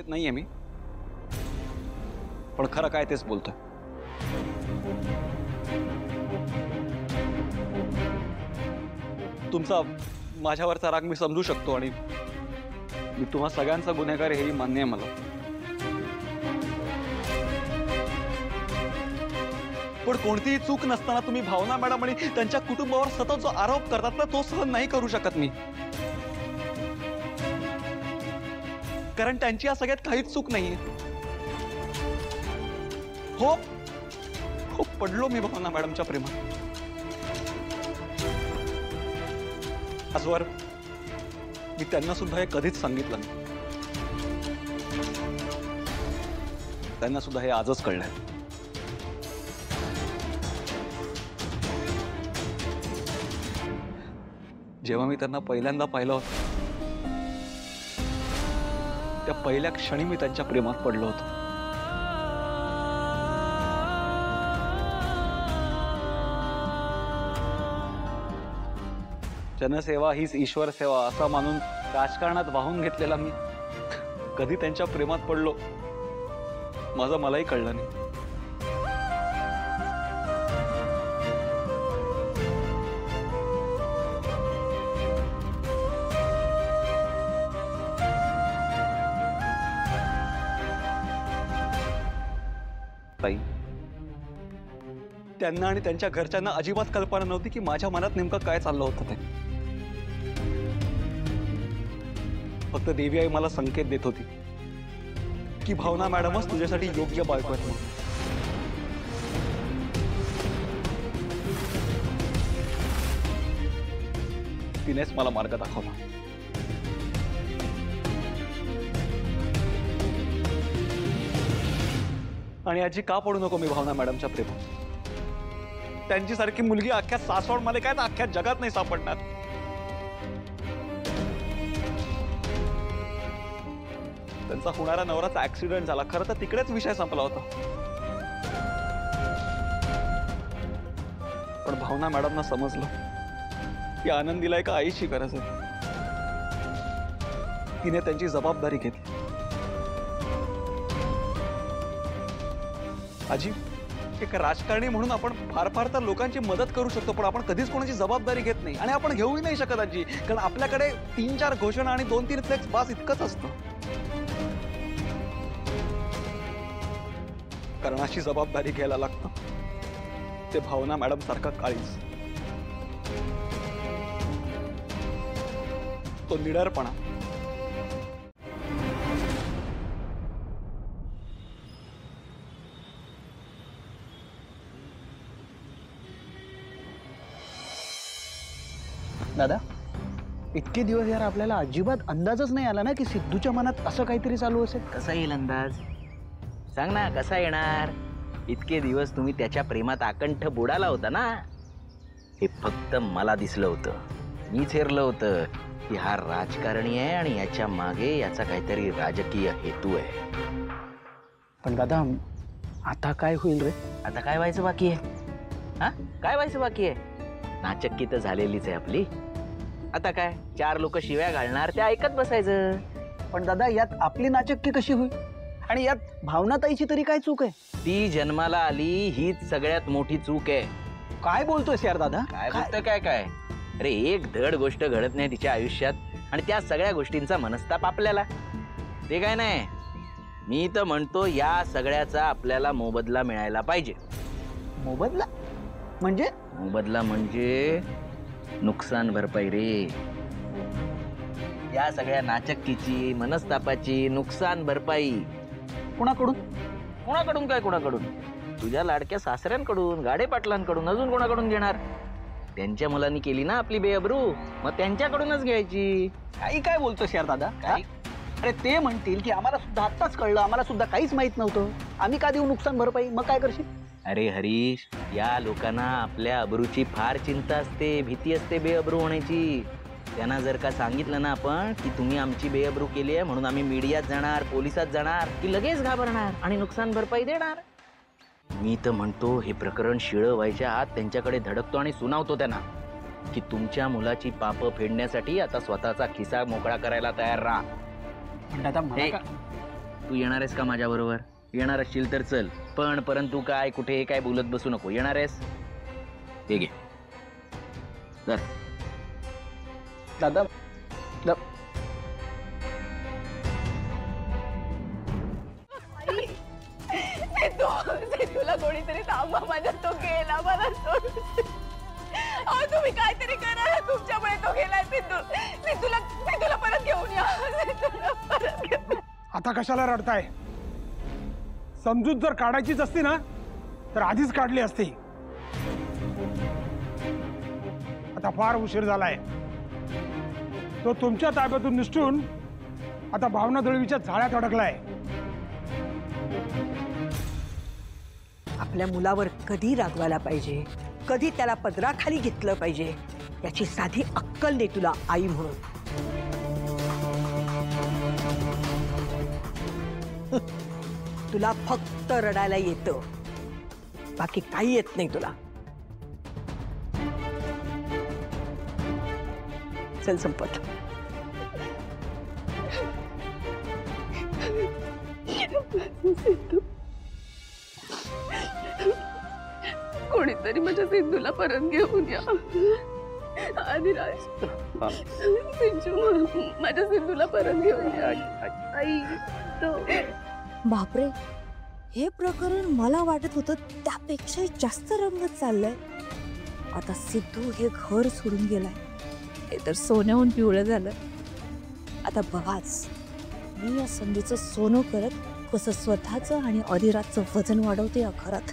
नाहीये मी, पण खरं काय तेच बोलतोय. तुमचा माझ्यावरचा राग मी समजू शकतो आणि मी तुम्हा सगळ्यांचा गुन्हेगार हेही मान्य आहे मला. पण कोणतीही चूक नसताना तुम्ही भावना मॅडम आणि त्यांच्या कुटुंबावर सतत जो आरोप करतात ना, तो सहन नाही करू शकत मी. कारण त्यांची या सगळ्यात काहीच चूक नाहीये. हो हो, पडलो मी भावना मॅडमच्या प्रेमात. आजवर मी त्यांना सुद्धा हे कधीच सांगितलं नाही. त्यांना सुद्धा हे आजच कळलंय. जेव्हा मी त्यांना पहिल्यांदा पाहिलं होतं, त्या पहिल्या क्षणी मी त्यांच्या प्रेमात पडलो होतो. जनसेवा हीच ईश्वर सेवा असं मानून राजकारणात वाहून घेतलेला मी कधी त्यांच्या प्रेमात पडलो माझं मलाही कळलं नाही. ताई, त्यांना आणि त्यांच्या घरच्यांना अजिबात कल्पना नव्हती की माझ्या मनात नेमकं काय चाललं होतं ते. फक्त देवी आई मला संकेत देत होती की भावना मॅडमच तुझ्यासाठी योग्य बायको आहेत म्हणून. तिनेच मला मार्ग दाखवला. आणि आजी का पडू नको मी भावना मॅडमच्या प्रेमात. त्यांची सारखी मुलगी अख्ख्या सासवड मध्ये काय तर अख्ख्या जगात नाही सापडणार. त्यांचा होणारा नवराचा ऍक्सिडेंट झाला, खरं तर तिकडेच विषय संपला होता. पण भावना मॅडमना समजलं की आनंदीला एका आईची गरज आहे. तिने त्यांची जबाबदारी घेतली. आजी, एक राजकारणी म्हणून आपण फार फार तर लोकांची मदत करू शकतो, पण आपण कधीच कोणाची जबाबदारी घेत नाही. आणि आपण घेऊही नाही शकत आजी, कारण आपल्याकडे 3-4 घोषणा आणि 2-3 फ्लेक्स बास इतकंच असतं. कारण अशी जबाबदारी घ्यायला लागतं ते भावना मॅडम सारखा काळीज, तो निडरपणा. दादा, इतके दिवस यार आपल्याला अजिबात अंदाजच नाही आला ना की सिद्धूच्या मनात असं काहीतरी चालू असेल. कसा येईल अंदाज? सांग ना, कसा येणार? इतके दिवस तुम्ही त्याच्या प्रेमात आकंठ बुडाला होता ना. हे फक्त मला दिसलं होतं. मीच हेरलं होतं की हा राजकारणी आहे आणि याच्या मागे याचा काहीतरी राजकीय हेतू आहे. पण दादा, आता काय होईल रे? आता काय व्हायचं बाकी आहे? हा, काय व्हायचं बाकी आहे? नाचक्की तर झालेलीच आहे आपली. आता काय 4 लोक शिव्या घालणार, ते ऐकत बसायचं. पण दादा, यात आपली नाचक्की कशी होईल? आणि यात भावनाताईची तरी काय चूक आहे? ती जन्माला आली हीच सगळ्यात मोठी चूक आहे. काय बोलतोयस यार दादा? काय बोलतोय? काय अरे, एक धड गोष्ट घडत नाही तिच्या आयुष्यात आणि त्या सगळ्या गोष्टींचा मनस्ताप आपल्याला. ते काय नाही, मी तर म्हणतो या सगळ्याचा आपल्याला मोबदला मिळायला पाहिजे. मोबदला म्हणजे? मोबदला म्हणजे नुकसान भरपाई रे. या सगळ्या नाचक्कीची, मनस्तापाची नुकसान भरपाई. कुणाकडून? कुणाकडून काय कुणाकडून? तुझ्या लाडक्या सासऱ्यांकडून, गाडे पाटलांकडून, अजून कोणाकडून घेणार? त्यांच्या मुलांनी केली ना आपली बेअब्रू, मग त्यांच्याकडूनच घ्यायची. काही काय बोलतोस यार दादा? अरे, ते म्हणतील की आम्हाला सुद्धा आत्ताच कळलं, आम्हाला सुद्धा काहीच माहित नव्हतं, आम्ही का देऊ नुकसान भरपाई? मग काय करशील? अरे हरीश, या लोकांना आपल्या अब्रूची फार चिंता असते, भीती असते बेअब्रू होण्याची. त्यांना जर का सांगितलं ना आपण की तुम्ही आमची बेअब्रू केली आहे म्हणून आम्ही मीडियात जाणार, पोलिसात जाणार, की लगेच घाबरणार आणि नुकसान भरपाई देणार. मी तर म्हणतो हे प्रकरण शिळं व्हायच्या आत त्यांच्याकडे धडकतो आणि सुनावतो त्यांना की तुमच्या मुलाची पापं फेडण्यासाठी आता स्वतःचा खिसा मोकळा करायला तयार राहा. पण दादा, तू येणार आहेस का माझ्याबरोबर? येणार असशील तर चल, पण परंतु काय कुठे हे काय बोलत बसू नको. येणार आहेस? हे घे चल. दादा तुला कोणीतरी थांबवा, माझ्या तो गेला, मला सोड. अहो तुम्ही काहीतरी करा ना, तुमच्यामुळे तो गेलाय. मी तुला परत घेऊन या. तुला परत घेऊन. आता कशाला रडताय? समजूत जर काढायचीच असती ना तर आधीच काढली असती. आता फार उशीर झालाय. तो तुमच्या ताब्यातून निसटून आता भावना दळवीच्या झाळ्यात अडकलाय. आपल्या मुलावर कधी रागवायला पाहिजे, कधी त्याला पदराखाली घेतलं पाहिजे, याची साधी अक्कल नाही तुला आई म्हणून. तुला फक्त रडायला येतं, बाकी काही येत नाही तुला. चल संपत. कोणीतरी माझ्या सिंधूला परत घेऊन या. आदिराज, सिंचू, माझ्या सिंधूला परत घेऊन या. आई तो. बापरे, हे प्रकरण मला वाटत होतं त्यापेक्षा जास्त रंगत चाललंय. आता सिद्धू हे घर सोडून गेलाय, हे तर सोन्याहून पिवळं झालं. आता बघाच, मी या संधीचं सोनं करत कसं स्वतःचं आणि अधिराजचं वजन वाढवते या घरात.